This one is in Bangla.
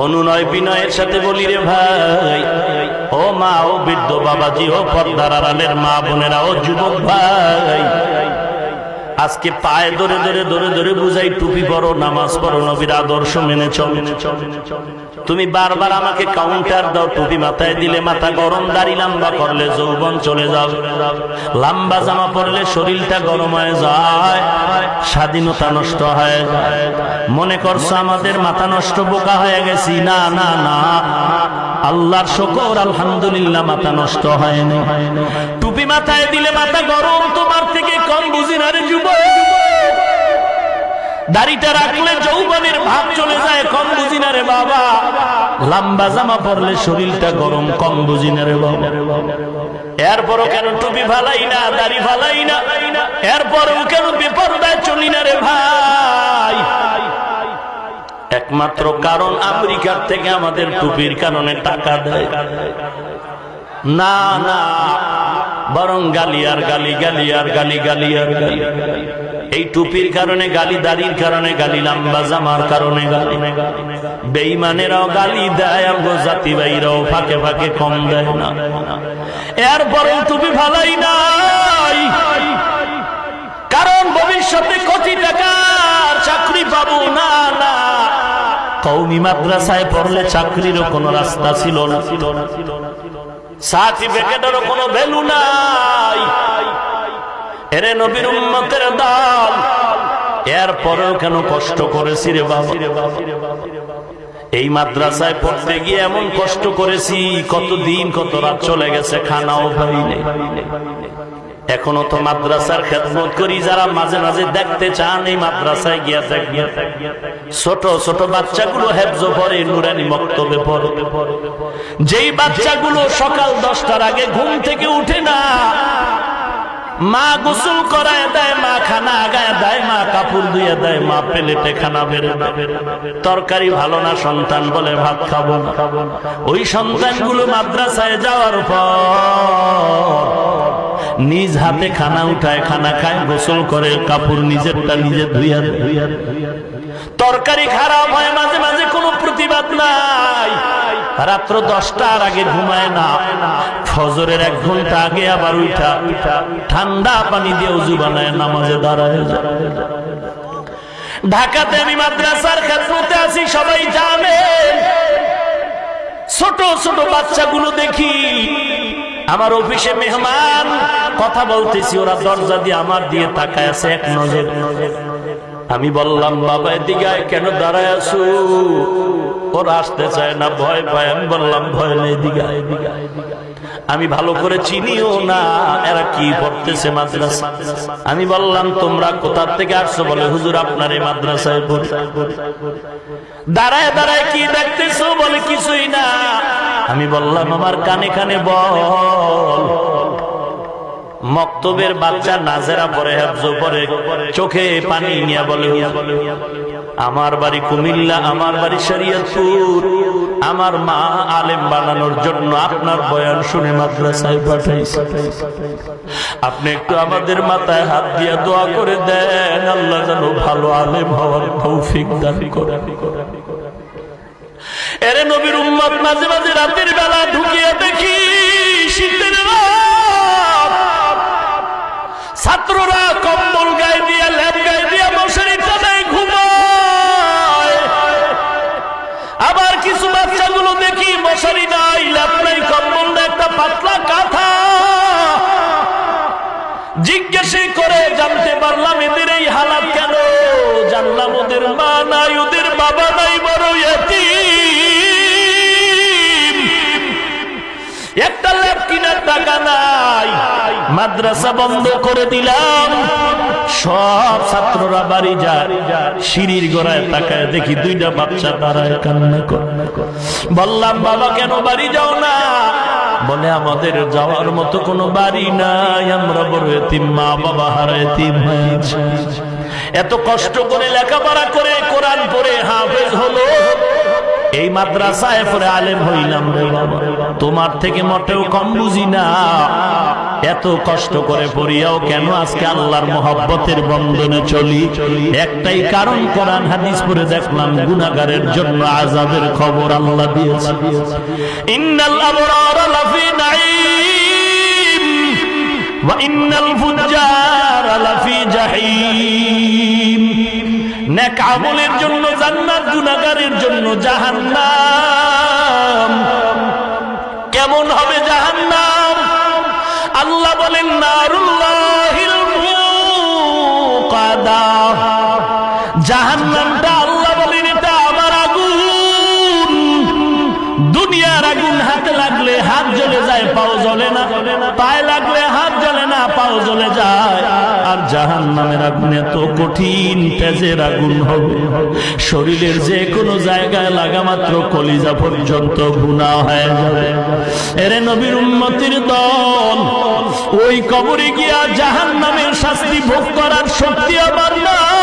অনুনয় বিনয়ের সাথে বলি রে ভাই, ও মা, ও বৃদ্ধ বাবাজি, ও পর্দার আড়ালের মা বোনেরা, ও যুবক ভাই, আজকে পায়ে ধরে ধরে ধরে ধরে বুঝাই, টুপি পরো, নামাজ পড়ো, নবীর আদর্শ মেনে চল। তুমি বারবার আমাকে কাউন্টার দাও, টুপি মাথায় দিলে মাথা গরম, দাড়ি লম্বা করলে যৌবন চলে যাও, লম্বা জামা পরলে শরীরটা গরম হয়ে যায়, স্বাধীনতা নষ্ট হয়ে যায়। মনে করছো আমাদের মাথা নষ্ট, বোকা হয়ে গেছি? না না না, আল্লাহর শুকর, আলহামদুলিল্লাহ, মাথা নষ্ট হয়নি। টুপি মাথায় দিলে মাথা গরম, তোমার থেকে কম বুঝি না রে যুবক। দাড়িটা রাখলে যৌবনের ভাব চলে যায়, কম বুঝি না রে বাবা। লম্বা জামা পরলে শরীরটা গরম, কম বুঝি না রে বাবা। এরপরও কেন টুপি ফালাই না, দাড়ি ফালাই না? এরপরও কেন বেপরদায় চলি না রে ভাই? একমাত্র কারণ আমেরিকার থেকে আমাদের টুপির কারণে টাকা দেয় না, না, বরং গালি আর গালি, গালি আর গালি, গালি আর গালি। এই টুপির কারণে গালি, দাড়ির কারণে গালি, লম্বা জামার কারণে গালি। বেঈমানেরাও গালি দেয়, আমগো জাতি ভাইরাও ফাঁকে ফাঁকে কম দেয় না। এরপরেও টুপি ফালাই নাই, কারণ ভবিষ্যতে কোটি টাকার চাকরি পাবো না। না, কওমি মাদ্রাসায় পড়লে চাকরিরও কোনো রাস্তা ছিল না, সার্টিফিকেটেরও কোনো ভ্যালু নাই। এরে নবীর উম্মতের দল, এরপরেও কেন কষ্ট করেছি রে বাবা? এই মাদ্রাসায় পড়তে গিয়ে এমন কষ্ট করেছি, কত দিন কত রাত চলে গেছে, খানাও পাই নাই। এখনো তো মাদ্রাসার খেদমত করি। যারা মাঝে মাঝে দেখতে চান, এই মাদ্রাসায় গিয়া দেখবেন, ছোট ছোট বাচ্চাগুলো হেফজ পড়ে, নুরানি মক্তবে পড়ে। যেই বাচ্চাগুলো সকাল 10টার আগে ঘুম থেকে উঠে না, মা গোসল করায় দেয়, মা খানা আগায় দেয়, মা কাপড় ধুয়ে দেয়, মা প্লেটে খানা বেড়ে দেয়। তরকারি ভালো না, সন্তান বলে ভাত খাবো না। ওই সন্তানগুলো মাদ্রাসায় যাওয়ার পর নিজ হাতে খানা উঠায়, খানা খায়, গোসল করে, কাপড় নিজেরটা নিজে ধুইয়া ধুইয়া। তরকারি খারাপ হয় মাঝে মাঝে, কোনো প্রতিবাদ নাই। রাত্র 10টার আগে ঘুমায় না, ফজরের 1 ঘন্টা আগে আবার উঠা ঠান্ডা পানি দিয়ে ওযু বানায়, নামাজে দাঁড়ায় যায়। ঢাকাতে আমি মাদ্রাসার খেদমতে আছি, সবাই জানেন। ছোট ছোট বাচ্চাগুলো দেখি, আমার অফিসে মেহমান, কথা বলতেছি, ওরা দরজা দিয়ে আমার দিয়ে তাকায় আছে এক নজর। আমি বললাম, বাবা এদিকে কেন দাঁড়ায় আছো? ওরা আসতে চায় না, ভয় পায়। আমি বললাম, ভয় নেই, এদিকে। আমি ভালো করে চিনিও না এরা কি পড়তেছে মাদ্রাসা। আমি বললাম, তোমরা কোথা থেকে আসছো? বলে, হুজুর আপনার এই মাদ্রাসায় পড়ি। দাঁড়ায় দাঁড়ায় কি দেখতেছো? বলে, কিছুই না। আমি বললাম, আমার কানে কানে বল। মক্তবের বাচ্চা নাজেরা পড়ে, হেফজ পড়ে, চোখে পানি নিয়ে বলে, আমার বাড়ি কুমিল্লা, আমার বাড়ি শরীয়তপুর, আমার মা আলেম বানানোর জন্য আপনার বয়ান শুনে মাদ্রাসায় পাঠাইছে। আপনি একটু আমাদের মাথায় হাত দিয়ে দোয়া করে দেন, আল্লাহ যেন ভালো আলেম হওয়ার তৌফিক দান করেন। এরে নবীর উম্মত, মাঝে মাঝে রাতের বেলা ঢুকিয়ে দেখি, শীতের রাত, ছাত্ররা কম্বল গায়ে দিয়ে, ল্যাপ গায়ে দিয়ে, মশারি টানায় ঘুমায়। আবার কিছু বাচ্চাগুলো দেখি, মশারি নাই, ল্যাপ নাই, কম্বল নাই, একটা পাতলা কাঁথা। জিজ্ঞেসে করে জানতে পারলাম এদের এই হালাত কেন। জানলাম ওদের মা নাই, ওদের বাবা নাই, বড় এতিম। একটা ল্যাপ কিনার টাকা নাই। মাদ্রাসা বন্ধ করে দিলাম, সব ছাত্ররা বাড়ি যায়। সিঁড়ির গোড়ায় তাকায় দেখি 2টা বাচ্চা দাঁড়ায় কান্না করে। বললাম, বাবা কেন বাড়ি যাও না? বলে, আমাদের যাওয়ার মতো কোনো বাড়ি নাই, আমরা বড় এতিম, মা বাবা হারা এতিম হয়েছে। এত কষ্ট করে লেখাপড়া করে, কোরআন পড়ে হাফেজ হলো, এই মাদ্রাসায় পড়ে আলেম হইলাম রে বাবা, তোমার থেকে মোটেও কম বুঝি না। এত কষ্ট করে পড়িয়াও কেন আজকে আল্লাহর মহব্বতের বন্ধনে চলি? একটাই কারণ, কোরআন হাদিস পড়ে দেখলাম গুনাহগারের জন্য আযাবের খবর আল্লাহ দিয়েছে। ইন্নাল আবরারা লাফি নাঈম ওয়া ইন্নাল ফুজ্জারা লাফি জাহিম। নেক আমলের জন্য জান্নাত, গুনাহগারের জন্য জাহান্নাম। কেমন হবে জাহান্নাম? আল্লাহ বলেন নারুল্লাহিল মুকাদা। জাহান্নামটা আল্লাহ বলেন এটা আমার আগুন। দুনিয়ার আগুন হাতে লাগলে হাত জ্বলে যায়, পাও জ্বলে না, পায়ে লাগলে হাত জ্বলে না, পাও জ্বলে যায়। আর জাহান্নামের আগুন এত কঠিন, তেজের আগুন হবে, শরীরের যে কোনো জায়গায় লাগা মাত্র কলিজা পর্যন্ত গুনাহ হয়ে যাবে। এরে নবীর উম্মতের দল, ওই কবরে গিয়া জাহান্নামের শাস্তি ভোগ করার শক্তি আমার নাই।